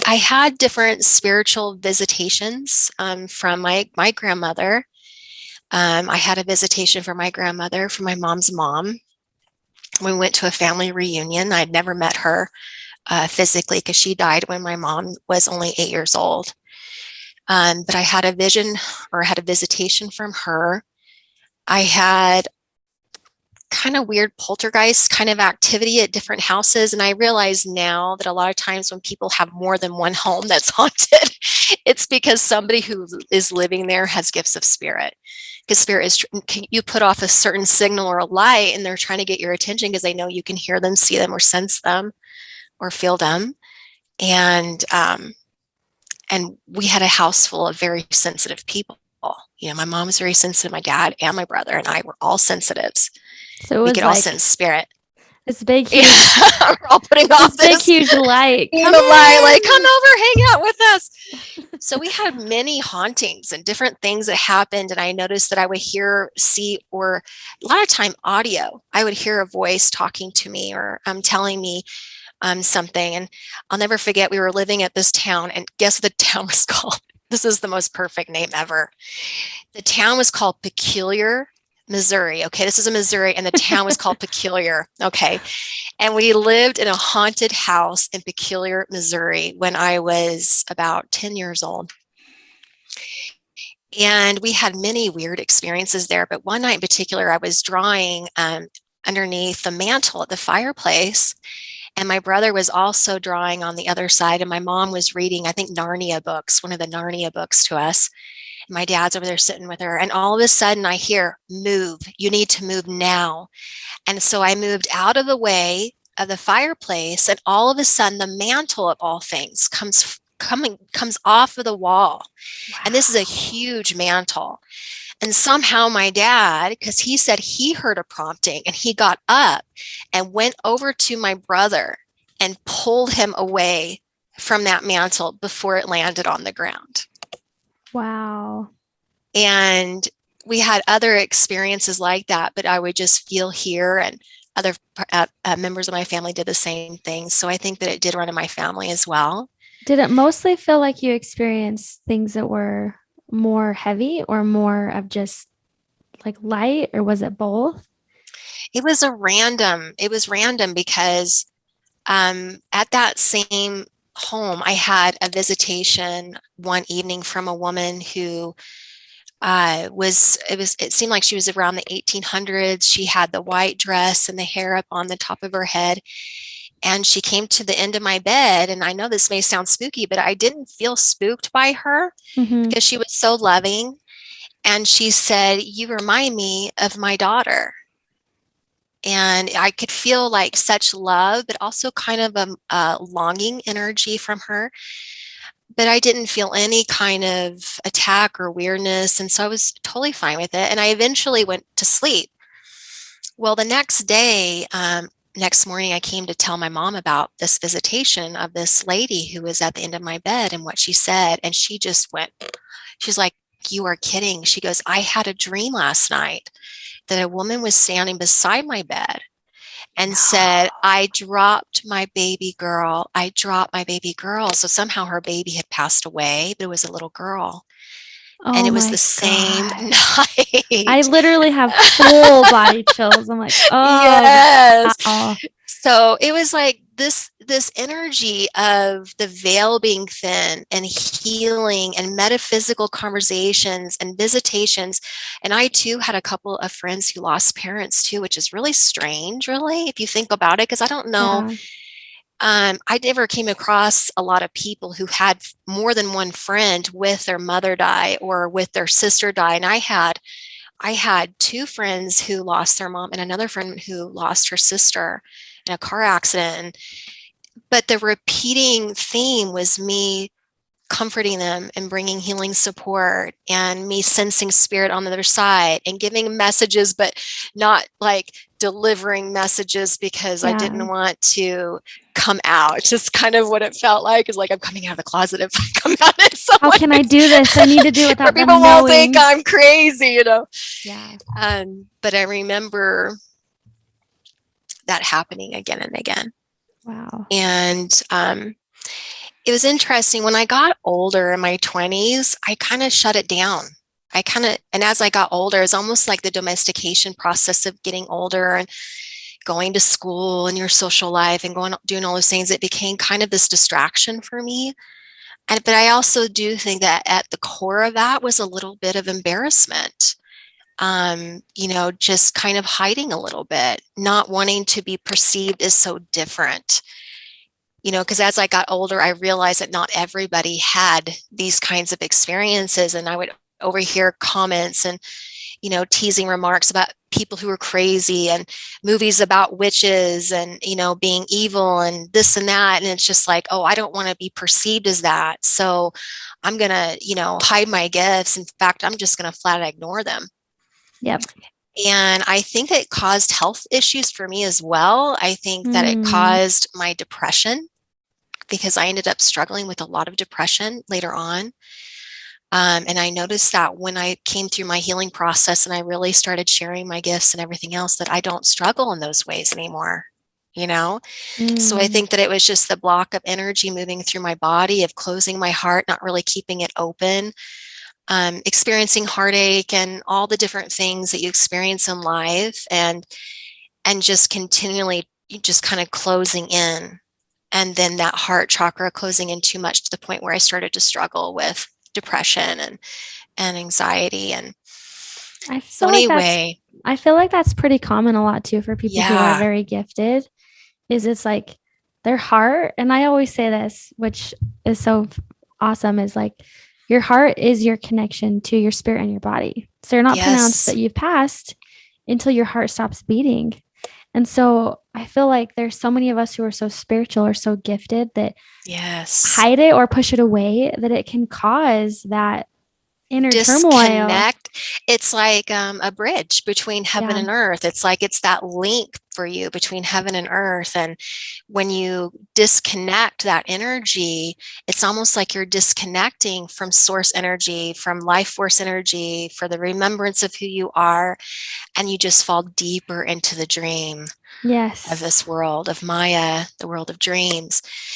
I had different spiritual visitations from my grandmother. I had a visitation from my grandmother, from my mom's mom. We went to a family reunion. I'd never met her physically because she died when my mom was only 8 years old. But I had a vision, or had a visitation from her. I had kind of weird poltergeist kind of activity at different houses. And I realize now that a lot of times when people have more than one home that's haunted, it's because somebody who is living there has gifts of spirit. Because spirit is, you put off a certain signal or a light, and they're trying to get your attention because they know you can hear them, see them, or sense them, or feel them. And we had a house full of very sensitive people. You know, my mom was very sensitive. My dad and my brother and I were all sensitives. So we could all sense spirit. This big, huge, we're all putting off this big, huge light. Come over, hang out with us. So we had many hauntings and different things that happened. And I noticed that I would hear, see, or a lot of time audio. I would hear a voice talking to me, or telling me something. And I'll never forget, we were living at this town, and guess what the town was called? This is the most perfect name ever. The town was called Peculiar, Missouri. Okay, this is in Missouri, and the town was called Peculiar. Okay, and we lived in a haunted house in Peculiar, Missouri when I was about 10 years old. And we had many weird experiences there. But one night in particular, I was drawing underneath the mantle at the fireplace. And my brother was also drawing on the other side. And my mom was reading, I think, Narnia books, one of the Narnia books to us. And my dad's over there sitting with her. And all of a sudden I hear, move, you need to move now. And so I moved out of the way of the fireplace. And all of a sudden the mantle of all things comes off of the wall. Wow. And this is a huge mantle. And somehow my dad, because he said he heard a prompting, and he got up and went over to my brother and pulled him away from that mantle before it landed on the ground. Wow. And we had other experiences like that, but I would just feel here, and other members of my family did the same thing. So I think that it did run in my family as well. Did it mostly feel like you experienced things that were more heavy, or more of just like light, or was it both? It was random because at that same home, I had a visitation one evening from a woman who it seemed like she was around the 1800s. She had the white dress and the hair up on the top of her head. And she came to the end of my bed. And I know this may sound spooky, but I didn't feel spooked by her because she was so loving. And she said, "You remind me of my daughter." And I could feel like such love, but also kind of a longing energy from her. But I didn't feel any kind of attack or weirdness. And so I was totally fine with it. And I eventually went to sleep. Well, the next morning, I came to tell my mom about this visitation of this lady who was at the end of my bed and what she said. And she just went, she's like, "You are kidding." She goes, "I had a dream last night that a woman was standing beside my bed and said, 'I dropped my baby girl. I dropped my baby girl.'" So somehow her baby had passed away, but it was a little girl. Oh, and it was the same night. I literally have full body chills. I'm like, oh, yes. Wow. So it was like this energy of the veil being thin, and healing, and metaphysical conversations and visitations. And I too had a couple of friends who lost parents too, which is really strange, really, if you think about it, because I don't know. Yeah. I never came across a lot of people who had more than one friend with their mother die or with their sister die. And I had two friends who lost their mom, and another friend who lost her sister in a car accident. But the repeating theme was me comforting them and bringing healing support, and me sensing spirit on the other side and giving messages, but not like delivering messages because I didn't want to come out. Just kind of what it felt like is like, I'm coming out of the closet if I come out. How can I do this? I need to do it without them knowing. People won't think I'm crazy, Yeah. But I remember that happening again and again. Wow. And It was interesting. When I got older in my 20s, I kind of shut it down. And as I got older, it's almost like the domestication process of getting older and going to school and your social life and doing all those things. It became kind of this distraction for me. But I also do think that at the core of that was a little bit of embarrassment. Just kind of hiding a little bit, not wanting to be perceived as so different. Because as I got older, I realized that not everybody had these kinds of experiences. And I would overhear comments and, teasing remarks about people who were crazy and movies about witches and, being evil and this and that. And it's just like, oh, I don't want to be perceived as that. So I'm going to, hide my gifts. In fact, I'm just going to flat out ignore them. Yep. And I think it caused health issues for me as well. I think that it Mm, caused my depression because I ended up struggling with a lot of depression later on. And I noticed that when I came through my healing process and I really started sharing my gifts and everything else, that I don't struggle in those ways anymore, you know? So I mm, think that it was just the block of energy moving through my body, of closing my heart, not really keeping it open, experiencing heartache and all the different things that you experience in life, and just continually just kind of closing in. And then that heart chakra closing in too much to the point where I started to struggle with depression and anxiety. And I so feel like that's anyway, I feel like that's pretty common a lot too for people who are yeah, very gifted. Is it's like their heart, and I always say this, which is so awesome, is like your heart is your connection to your spirit and your body. So you're not pronounced that yes, you've passed until your heart stops beating. And so I feel like there's so many of us who are so spiritual or so gifted that yes. hide it or push it away, that it can cause that inner turmoil. Disconnect. It's like a bridge between heaven Yeah. and earth. It's like it's that link for you between heaven and earth. And when you disconnect that energy, it's almost like you're disconnecting from source energy, from life force energy, for the remembrance of who you are. And you just fall deeper into the dream of Yes. this world of Maya, the world of dreams.